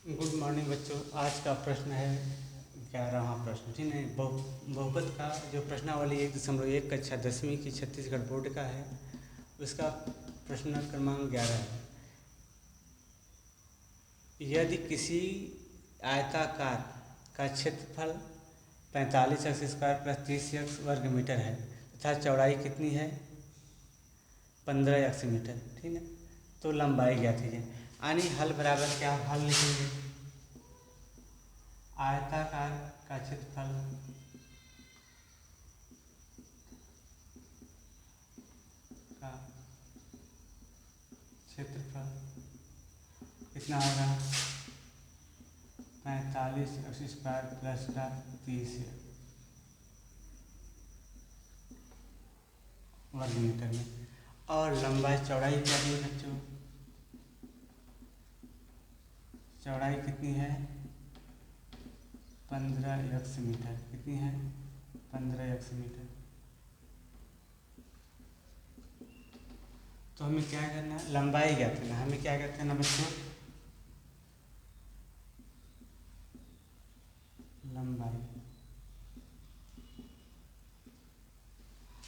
Good morning बच्चों। आज का प्रश्न है 11वां प्रश्न, ठीक है। बहुपद का जो प्रश्नावली 1.1 कक्षा 10वीं की छत्तीसगढ़ बोर्ड का है, उसका प्रश्न क्रमांक 11 है। यदि किसी आयताकार का क्षेत्रफल 45x² + 30x वर्ग मीटर है तथा चौड़ाई कितनी है 15x मीटर, ठीक है। तो लंबाई ज्ञात कीजिए। यानी हल बराबर क्या हल लिखेंगे, आयताकार का क्षेत्रफल का क्षेत्रफल कितना होगा 45x² + का 30 वर्ग मीटर में, और लंबाई चौड़ाई क्या दी बच्चों, चौड़ाई कितनी है 15x मीटर, कितनी है 15x मीटर। तो हमें क्या करना है, लंबाई ज्ञात करना है। हमें क्या कहते हैं ना बच्चों, लंबाई।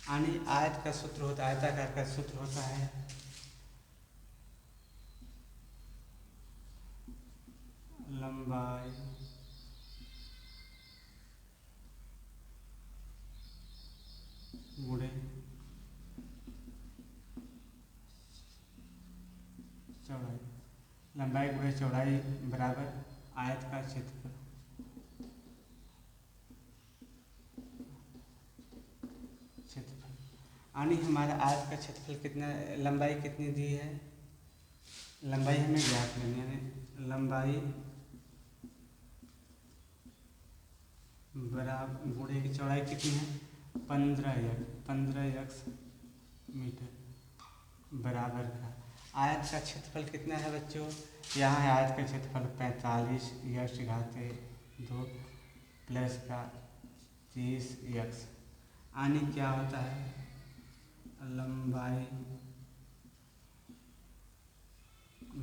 यानी आयत का सूत्र होता है, आयताकार का सूत्र होता है लंबाई गुणे चौड़ाई। लंबाई गुणे चौड़ाई बराबर आयत का क्षेत्रफल। यानी हमारा आयत का क्षेत्रफल कितना, लंबाई कितनी दी है, लंबाई हमें ज्ञात करनी है। यानी लंबाई बराबर गुणे की चौड़ाई कितनी है 15x मीटर बराबर का आयत का क्षेत्रफल कितना है बच्चों, यहाँ है आयत का क्षेत्रफल 45x² प्लस का 30x। यानी क्या होता है, लंबाई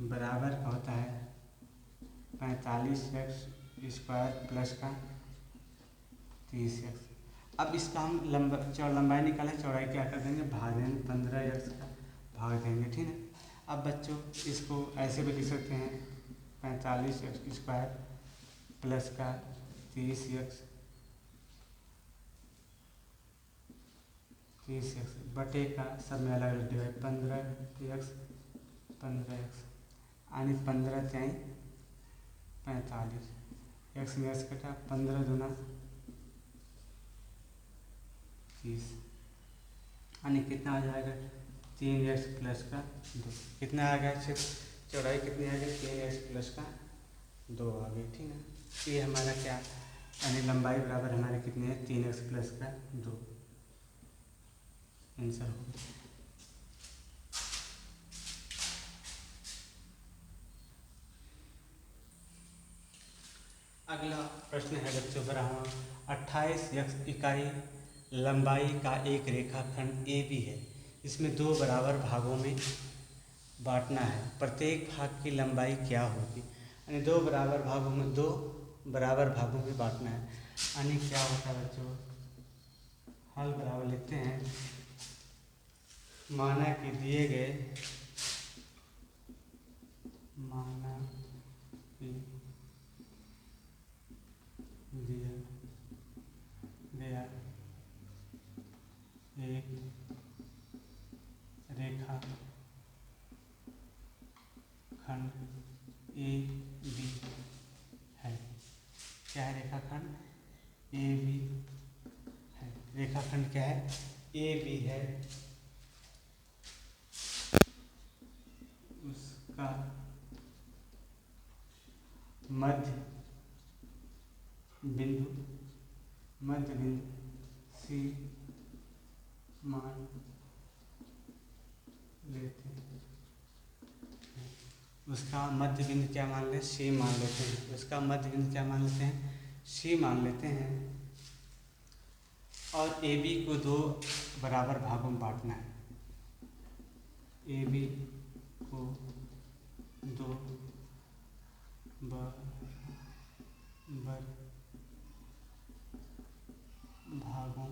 बराबर का होता है 45x² प्लस का 30x। अब इसका हम लंबाई निकालें, चौड़ाई क्या कर देंगे भाग देंगे, 15x का भाग देंगे, ठीक है। अब बच्चों इसको ऐसे भी लिख सकते हैं 45x² प्लस का 30x बटे का सब में अलग अलग डिवाइड 15x यानी 15 × 45, x में x कटा 15 दूना 30, यानी कितना आ जाएगा 3x प्लस का 2। कितना आ गया क्षेत्र चौड़ाई कितनी आ गई 3x प्लस का 2 आ गई, ठीक है। ये हमारा क्या, यानी लंबाई बराबर हमारे कितनी है 3x प्लस का 2 आंसर होगा। अगला प्रश्न है बच्चों 12वां। 28x इकाई लंबाई का एक रेखाखंड ए बी है, इसमें 2 बराबर भागों में बांटना है। प्रत्येक भाग की लंबाई क्या होगी, यानी 2 बराबर भागों में बांटना है। यानी क्या होता है बच्चों, हल बराबर लिखते हैं, माना कि दिए गए दिया गया एक रेखा खंड ए बी है। क्या है रेखाखंड ए बी है, रेखाखंड क्या है ए बी है। उसका मध्य बिंदु सी मान लेते हैं। उसका मध्य बिंदु क्या मान लें सी मान लेते हैं। उसका मध्य बिंदु क्या मान लेते हैं सी मान लेते हैं। और ए बी को 2 बराबर भागों में बांटना है। ए बी को 2 भागों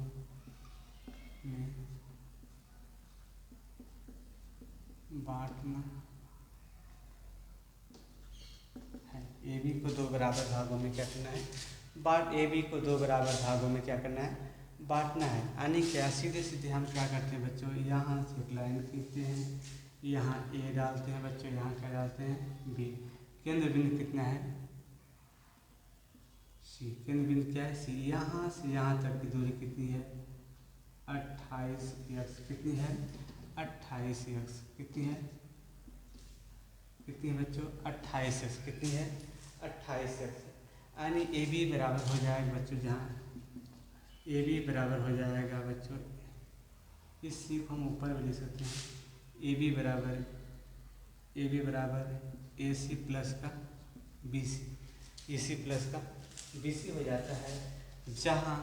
में बांटना है। ए बी को 2 बराबर भागों में क्या करना है, ए बी को 2 बराबर भागों में क्या करना है, बांटना है। यानी क्या, सीधे सीधे हम क्या करते हैं बच्चों, यहाँ से एक लाइन खींचते हैं, यहाँ ए डालते हैं बच्चों, यहाँ क्या डालते हैं बी। केंद्र बिंदु कितना है सी, केंद्र बिंदु क्या है सी। यहाँ से यहाँ तक की दूरी कितनी है 28 x, कितनी है 28 x, कितनी है बच्चों 28 x, कितनी है 28 x। यानी ए बी बराबर हो जाएगा बच्चों, जहाँ ए बी बराबर हो जाएगा बच्चों, इस सी को हम ऊपर भी लिख सकते हैं, ए बी बराबर ए सी प्लस का बी सी, ए सी प्लस का बी सी हो जाता है, जहाँ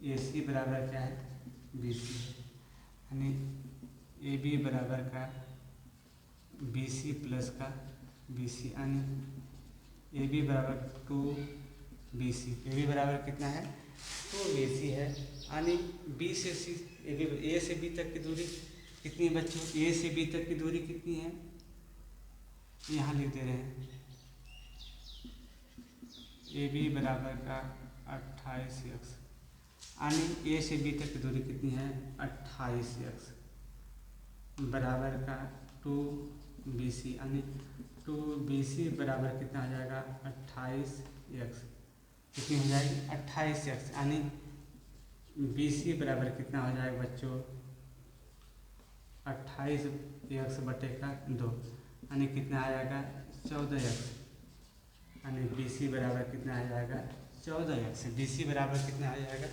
ए सी बराबर क्या है बी सी, यानी ए बी बराबर का बी सी प्लस का बी सी, यानी ए बी बराबर 2 बी सी। ए बी बराबर कितना है 2 बी सी है, यानी बी से सी, ए से बी तक की दूरी कितनी है बच्चों, ए से बी तक की दूरी कितनी है, यहाँ लिख दे रहे हैं, ए बी बराबर का 28 x, यानी ए से बी तक की दूरी कितनी है 28 x बराबर का 2 बी सी, यानी 2 बी सी बराबर कितना हो जाएगा 28 x, कितनी हो जाएगी 28 x, यानी बी सी बराबर कितना हो जाएगा बच्चों 28 x बटे का 2, यानी कितना आ जाएगा 14 x, यानी बी सी बराबर कितना आ जाएगा 14 x, बी सी बराबर कितना आ जाएगा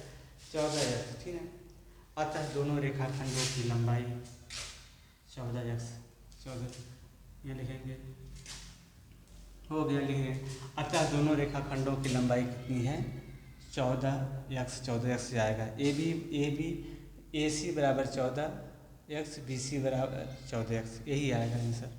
14 x, ठीक है। अतः दोनों रेखाखंडों की लंबाई 14 x, 14 ये लिखेंगे, हो गया, लिखेंगे। अतः दोनों रेखाखंडों की लंबाई कितनी है 14 x जाएगा। ए सी बराबर 14 x, बी सी बराबर 14 x, यही आएगा आंसर।